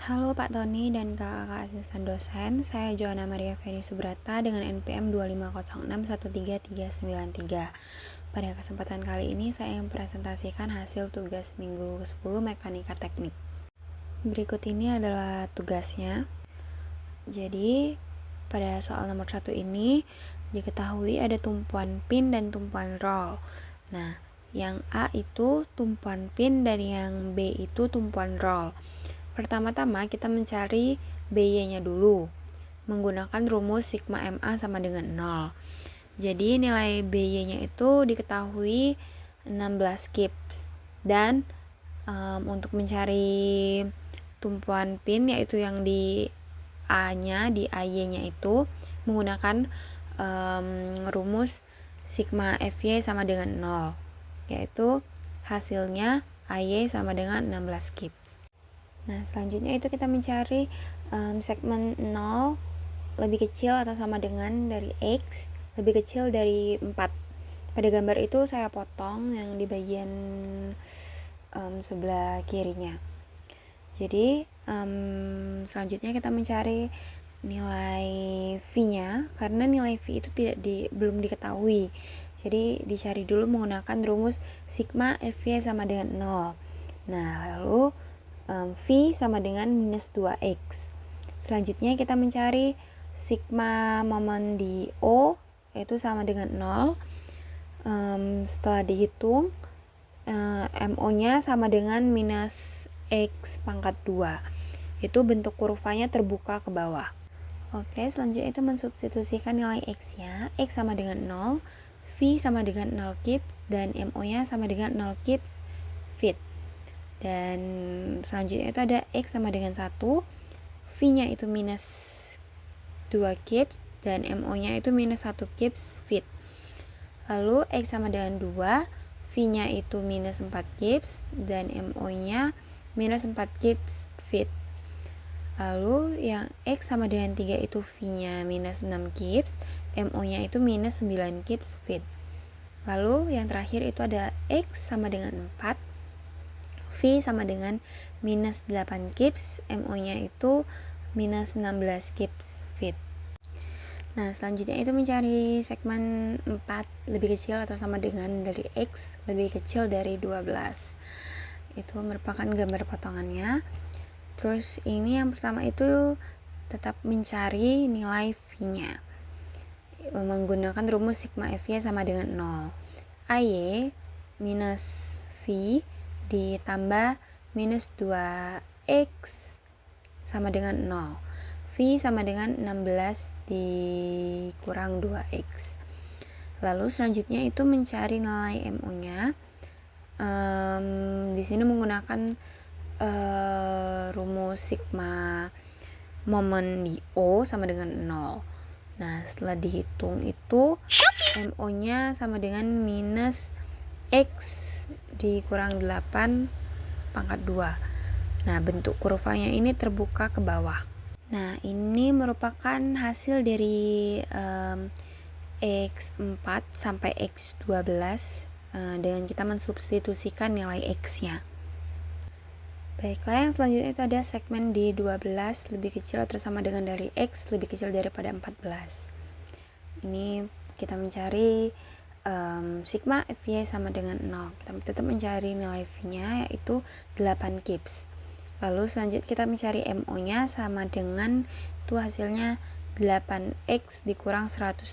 Halo Pak Tony dan kakak asisten dosen, saya Joanna Maria Feni Subrata dengan NPM 2506133393. Pada kesempatan kali ini saya mempresentasikan hasil tugas minggu ke-10 Mekanika Teknik. Berikut ini adalah tugasnya. Jadi, pada soal nomor 1 ini diketahui ada tumpuan pin dan tumpuan roll. Nah, yang A itu tumpuan pin dan yang B itu tumpuan roll. Pertama-tama kita mencari BY-nya dulu menggunakan rumus sigma MA sama dengan 0. Jadi nilai BY-nya itu diketahui 16 kips. Dan untuk mencari tumpuan pin yaitu yang di A-nya, di AY-nya itu menggunakan rumus sigma FY sama dengan 0, yaitu hasilnya AY sama dengan 16 kips. Nah, selanjutnya itu kita mencari segmen 0 lebih kecil atau sama dengan dari X, lebih kecil dari 4. Pada gambar itu saya potong yang di bagian sebelah kirinya. Jadi, selanjutnya kita mencari nilai V-nya, karena nilai V itu belum diketahui. Jadi, dicari dulu menggunakan rumus sigma FY sama dengan 0. Nah, lalu V sama dengan minus 2X. Selanjutnya kita mencari sigma momen di O, yaitu sama dengan 0. Setelah dihitung, MO-nya sama dengan minus X pangkat 2. Itu bentuk kurvanya terbuka ke bawah. Oke, selanjutnya itu mensubstitusikan nilai X-nya. X sama dengan 0, V sama dengan 0 kips, dan MO-nya sama dengan 0 kips fit. Dan selanjutnya itu ada X sama dengan 1, V-nya itu minus 2 kips, dan MO-nya itu minus 1 kips fit. Lalu X sama dengan 2, V-nya itu minus 4 kips, dan MO-nya minus 4 kips fit. Lalu yang X sama dengan 3 itu V-nya minus 6 kips, MO-nya itu minus 9 kips fit. Lalu yang terakhir itu ada X sama dengan 4, V sama dengan minus 8 kips, MO-nya itu minus 16 kips fit. Nah, selanjutnya itu mencari segmen 4 lebih kecil atau sama dengan dari X lebih kecil dari 12. Itu merupakan gambar potongannya. Terus ini yang pertama itu tetap mencari nilai V-nya menggunakan rumus sigma FY sama dengan 0. AY minus V ditambah minus 2X sama dengan 0. V sama dengan 16 dikurang 2X. Lalu selanjutnya itu mencari nilai MO-nya. Di sini menggunakan rumus sigma momen di O sama dengan 0. Nah, setelah dihitung itu MO-nya sama dengan minus X dikurang 8 pangkat 2. Nah, bentuk kurvanya ini terbuka ke bawah. Nah, ini merupakan hasil dari X4 sampai X12 dengan kita mensubstitusikan nilai X-nya. Baiklah, yang selanjutnya itu ada segmen di 12 lebih kecil atau sama dengan dari X lebih kecil daripada 14. Ini kita mencari sigma FY sama dengan 0. Kita tetap mencari nilai V-nya yaitu 8 kips. Lalu selanjutnya kita mencari MO-nya sama dengan itu hasilnya 8X dikurang 112.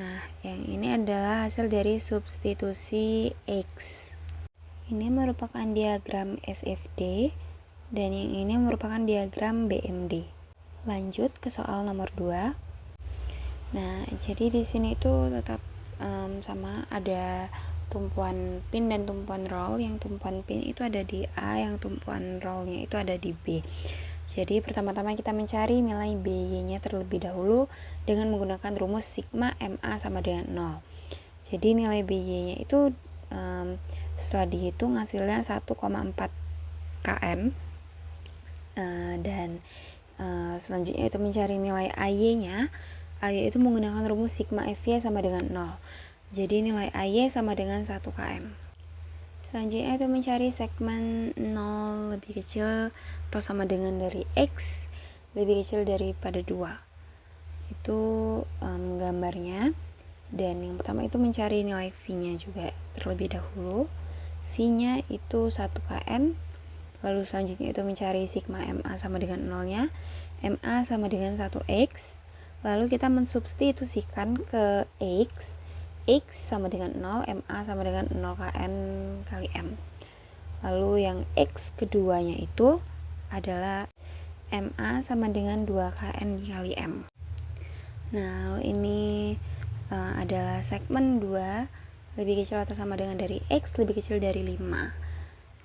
Nah, yang ini adalah hasil dari substitusi X. Ini merupakan diagram SFD dan yang ini merupakan diagram BMD. Lanjut ke soal nomor 2. Nah, jadi di sini itu tetap sama ada tumpuan pin dan tumpuan roll. Yang tumpuan pin itu ada di A, yang tumpuan rollnya itu ada di B. Jadi pertama-tama kita mencari nilai BY-nya terlebih dahulu dengan menggunakan rumus sigma MA sama dengan 0. Jadi nilai BY-nya itu setelah dihitung hasilnya 1,4 kN. Dan selanjutnya itu mencari nilai AY-nya. AY itu menggunakan rumus sigma FY sama dengan 0. Jadi nilai AY sama dengan 1 kN. Selanjutnya itu mencari segmen 0 lebih kecil atau sama dengan dari X lebih kecil daripada 2. Itu gambarnya. Dan yang pertama itu mencari nilai V-nya juga terlebih dahulu. V-nya itu 1kn. Lalu selanjutnya itu mencari sigma MA sama dengan 0-nya. MA sama dengan 1X. Lalu kita mensubstitusikan ke X. X sama dengan 0, MA sama dengan 0kn kali M. Lalu yang X keduanya itu adalah MA sama dengan 2kn kali M. Nah, lalu ini adalah segmen 2 lebih kecil atau sama dengan dari X lebih kecil dari 5.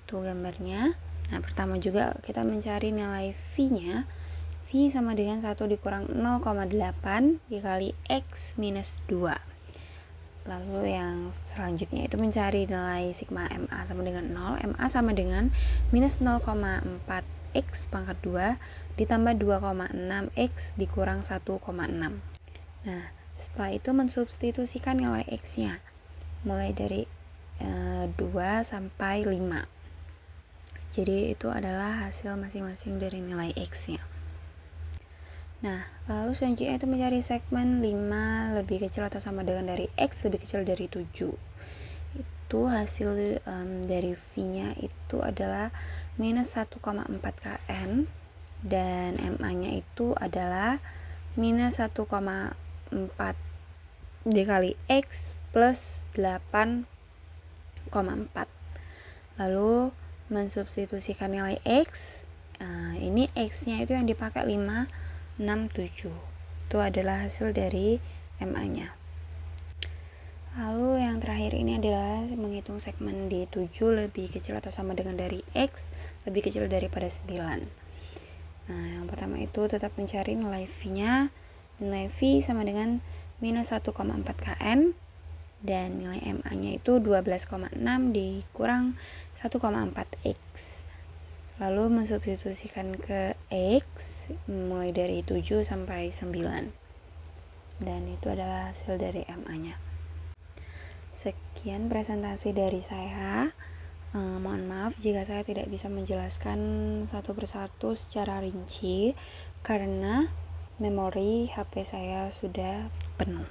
Itu gambarnya. Nah, pertama juga kita mencari nilai V-nya. V sama dengan 1 dikurang 0,8 dikali X minus 2. Lalu yang selanjutnya itu mencari nilai sigma MA sama dengan 0. MA sama dengan minus 0,4 X pangkat 2 ditambah 2,6 X dikurang 1,6. Nah, setelah itu mensubstitusikan nilai X-nya mulai dari 2 sampai 5. Jadi itu adalah hasil masing-masing dari nilai X-nya. Nah, lalu selanjutnya itu mencari segmen 5 lebih kecil atau sama dengan dari X lebih kecil dari 7. Itu hasil dari V-nya itu adalah minus 1,4 kN dan MA-nya itu adalah minus 1,4 dikali X plus 8,4. Lalu mensubstitusikan nilai X. Ini X-nya itu yang dipakai 5, 6, 7. Itu adalah hasil dari MA-nya. Lalu yang terakhir ini adalah menghitung segmen D7 lebih kecil atau sama dengan dari X lebih kecil daripada 9. Nah, yang pertama itu tetap mencari nilai V-nya. Nilai V sama dengan minus 1,4 kN dan nilai MA-nya itu 12,6 dikurang 1,4 X. Lalu mensubstitusikan ke X mulai dari 7 sampai 9. Dan itu adalah hasil dari MA-nya. Sekian presentasi dari saya. Mohon maaf jika saya tidak bisa menjelaskan satu persatu secara rinci karena memori HP saya sudah penuh.